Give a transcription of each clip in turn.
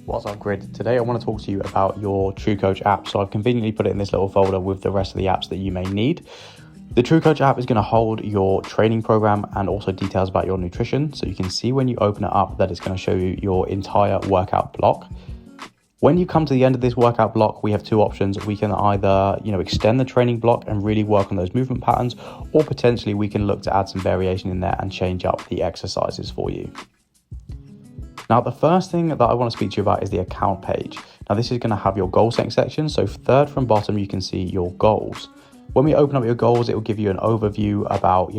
What's up, Grid? Today I want to talk to you about your TrueCoach app. So I've conveniently put it in this little folder with the rest of the apps that you may need. The TrueCoach app is going to hold your training program and also details about your nutrition. So you can see when you open it up that it's going to show you your entire workout block. When you come to the end of this workout block, we have two options. We can either, extend the training block and really work on those movement patterns, or potentially we can look to add some variation in there and change up the exercises for you. Now, the first thing that I want to speak to you about is the account page. Now, this is going to have your goal setting section. So third from bottom, you can see your goals. When we open up your goals, it will give you an overview about,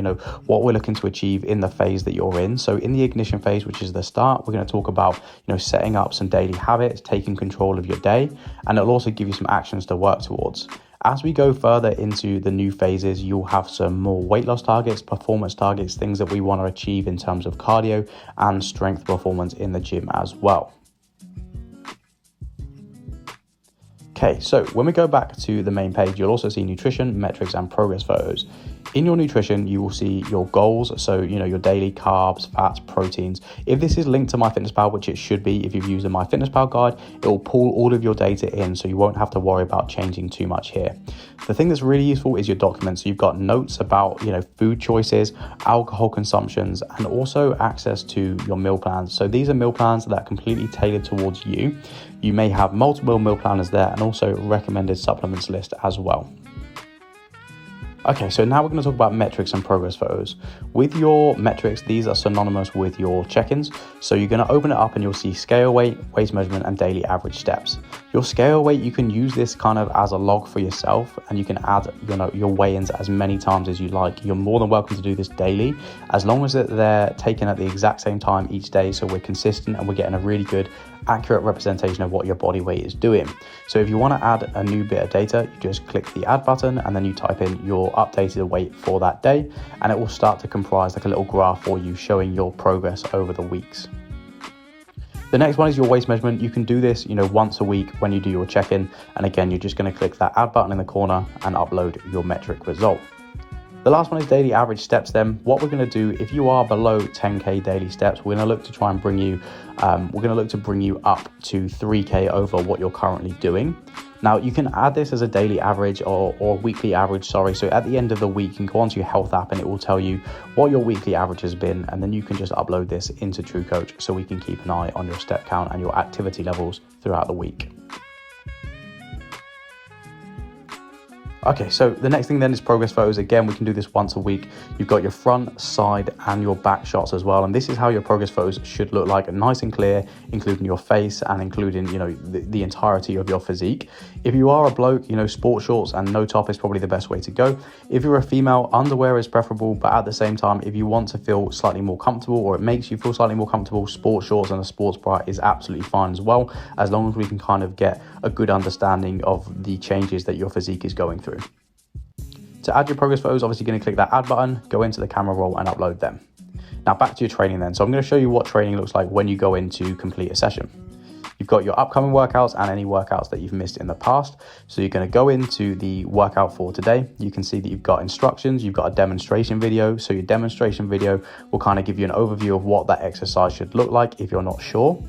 what we're looking to achieve in the phase that you're in. So in the ignition phase, which is the start, we're going to talk about, setting up some daily habits, taking control of your day, and it'll also give you some actions to work towards. As we go further into the new phases, you'll have some more weight loss targets, performance targets, things that we want to achieve in terms of cardio and strength performance in the gym as well. Okay, so when we go back to the main page, you'll also see nutrition, metrics, and progress photos. In your nutrition, you will see your goals. So, your daily carbs, fats, proteins. If this is linked to MyFitnessPal, which it should be, if you've used the MyFitnessPal guide, it will pull all of your data in, so you won't have to worry about changing too much here. The thing that's really useful is your documents. So you've got notes about, food choices, alcohol consumptions, and also access to your meal plans. So these are meal plans that are completely tailored towards you. You may have multiple meal planners there, and also recommended supplements list as well. Okay, so now we're going to talk about metrics and progress photos. With your metrics, these are synonymous with your check-ins. So you're going to open it up and you'll see scale weight, waist measurement, and daily average steps. Your scale weight, you can use this kind of as a log for yourself, and you can add your weigh-ins as many times as you like. You're more than welcome to do this daily, as long as they're taken at the exact same time each day, so we're consistent and we're getting a really good accurate representation of what your body weight is doing. So if you want to add a new bit of data, you just click the add button and then you type in your updated weight for that day, and it will start to comprise like a little graph for you showing your progress over the weeks. The next one is your waist measurement. You can do this, once a week when you do your check-in. And again, you're just going to click that add button in the corner and upload your metric result. The last one is daily average steps then. What we're going to do, if you are below 10K daily steps, we're going to look to try and bring you, up to 3K over what you're currently doing. Now, you can add this as a daily average or weekly average, So at the end of the week, you can go onto your health app and it will tell you what your weekly average has been. And then you can just upload this into TrueCoach so we can keep an eye on your step count and your activity levels throughout the week. Okay, so the next thing then is progress photos. Again, we can do this once a week. You've got your front, side, and your back shots as well. And this is how your progress photos should look like, nice and clear, including your face and including, the entirety of your physique. If you are a bloke, sport shorts and no top is probably the best way to go. If you're a female, underwear is preferable, but at the same time, if you want to feel slightly more comfortable or it makes you feel slightly more comfortable, sport shorts and a sports bra is absolutely fine as well, as long as we can kind of get a good understanding of the changes that your physique is going through. To add your progress photos, obviously you're going to click that add button, go into the camera roll and upload them. Now back to your training then. So I'm going to show you what training looks like when you go in to complete a session. You've got your upcoming workouts and any workouts that you've missed in the past. So you're going to go into the workout for today. You can see that you've got instructions, you've got a demonstration video. So your demonstration video will kind of give you an overview of what that exercise should look like if you're not sure.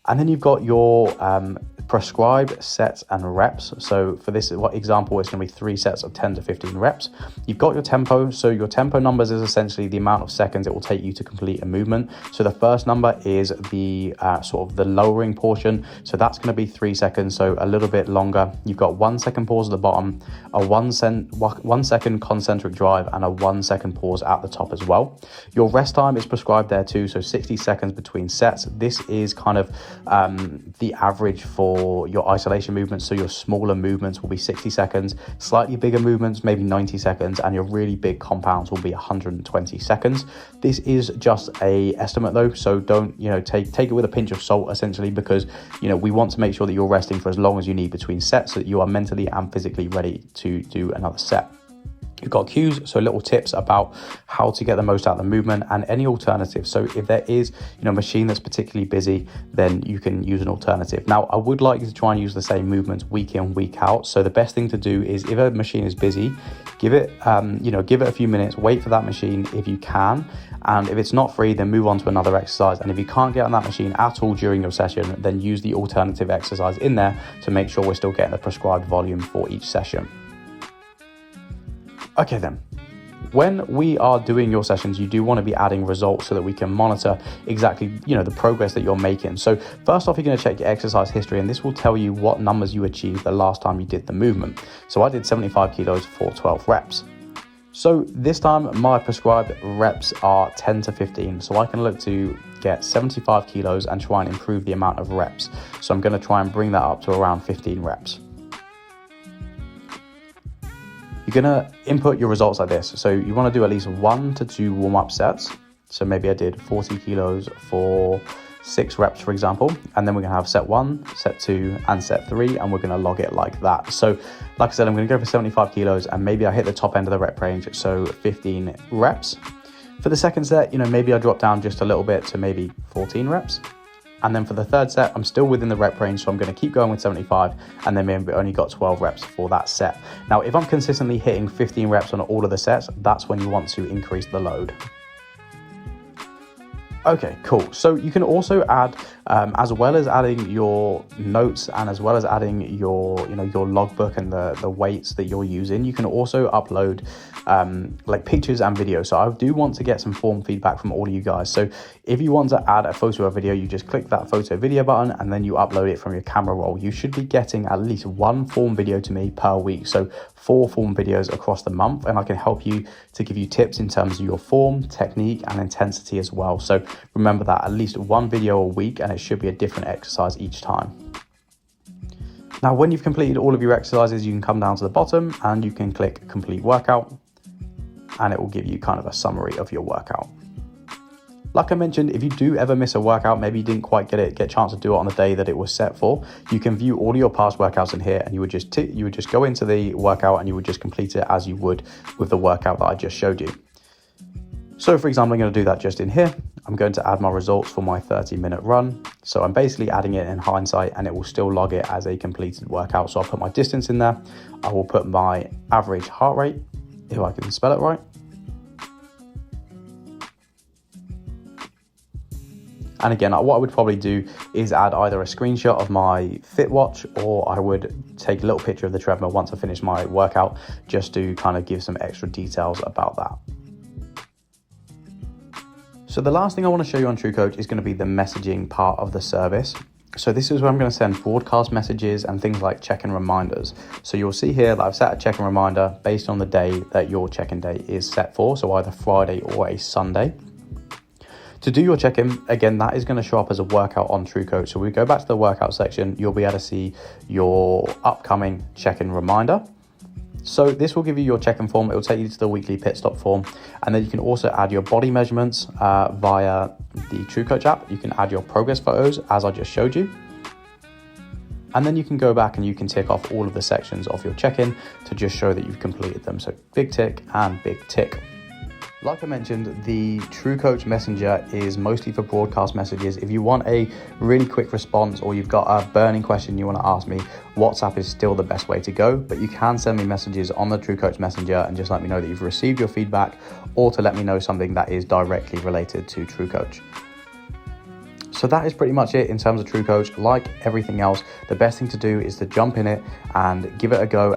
And then you've got your prescribed sets and reps. So for this example, it's going to be 3 sets of 10 to 15 reps. You've got your tempo. So your tempo numbers is essentially the amount of seconds it will take you to complete a movement. So the first number is the sort of the lowering portion. So that's going to be 3 seconds, so a little bit longer. You've got 1 second pause at the bottom, a 1 second concentric drive, and a 1 second pause at the top as well. Your rest time is prescribed there too. So 60 seconds between sets. This is kind of the average for your isolation movements. So your smaller movements will be 60 seconds, slightly bigger movements, maybe 90 seconds, and your really big compounds will be 120 seconds. This is just a estimate though. So don't, take it with a pinch of salt essentially, because, we want to make sure that you're resting for as long as you need between sets so that you are mentally and physically ready to do another set. You've got cues, so little tips about how to get the most out of the movement and any alternatives. So if there is, a machine that's particularly busy, then you can use an alternative. Now, I would like you to try and use the same movements week in, week out. So the best thing to do is, if a machine is busy, give it a few minutes, wait for that machine if you can. And if it's not free, then move on to another exercise. And if you can't get on that machine at all during your session, then use the alternative exercise in there to make sure we're still getting the prescribed volume for each session. Okay then, when we are doing your sessions, you do want to be adding results so that we can monitor exactly, the progress that you're making. So first off, you're going to check your exercise history, and this will tell you what numbers you achieved the last time you did the movement. So I did 75 kilos for 12 reps. So this time my prescribed reps are 10 to 15. So I can look to get 75 kilos and try and improve the amount of reps. So I'm going to try and bring that up to around 15 reps. You're going to input your results like this. So you want to do at least 1 to 2 warm-up sets. So maybe I did 40 kilos for 6 reps, for example. And then we're going to have set 1, set 2, and set 3. And we're going to log it like that. So like I said, I'm going to go for 75 kilos and maybe I hit the top end of the rep range. So 15 reps. For the second set, maybe I drop down just a little bit to maybe 14 reps. And then for the third set, I'm still within the rep range, so I'm going to keep going with 75, and then maybe only got 12 reps for that set. Now, if I'm consistently hitting 15 reps on all of the sets, that's when you want to increase the load. Okay, cool. So you can also add, as well as adding your notes and as well as adding your logbook and the weights that you're using, you can also upload like pictures and videos. So I do want to get some form feedback from all of you guys. So if you want to add a photo or video, you just click that photo video button and then you upload it from your camera roll. You should be getting at least 1 form video to me per week. So 4 form videos across the month, and I can help you to give you tips in terms of your form, technique, and intensity as well. So remember that, at least 1 video a week, and it should be a different exercise each time. Now, when you've completed all of your exercises, you can come down to the bottom and you can click complete workout, and it will give you kind of a summary of your workout. Like I mentioned, if you do ever miss a workout, maybe you didn't quite get a chance to do it on the day that it was set for, you can view all of your past workouts in here, and you would just go into the workout and you would just complete it as you would with the workout that I just showed you. So for example, I'm going to do that just in here. I'm going to add my results for my 30-minute run. So I'm basically adding it in hindsight, and it will still log it as a completed workout. So I'll put my distance in there. I will put my average heart rate, if I can spell it right. And again, what I would probably do is add either a screenshot of my Fit Watch, or I would take a little picture of the treadmill once I finish my workout, just to kind of give some extra details about that. So the last thing I want to show you on TrueCoach is going to be the messaging part of the service. So this is where I'm going to send broadcast messages and things like check-in reminders. So you'll see here that I've set a check-in reminder based on the day that your check-in day is set for, so either Friday or a Sunday. To do your check-in, again, that is going to show up as a workout on TrueCoach. So we go back to the workout section, you'll be able to see your upcoming check-in reminder. So this will give you your check-in form. It will take you to the weekly pit stop form. And then you can also add your body measurements via the TrueCoach app. You can add your progress photos, as I just showed you. And then you can go back and you can tick off all of the sections of your check-in to just show that you've completed them. So big tick and big tick. Like I mentioned, the TrueCoach Messenger is mostly for broadcast messages. If you want a really quick response, or you've got a burning question you want to ask me, WhatsApp is still the best way to go. But you can send me messages on the TrueCoach Messenger and just let me know that you've received your feedback, or to let me know something that is directly related to TrueCoach. So that is pretty much it in terms of TrueCoach. Like everything else, the best thing to do is to jump in it and give it a go.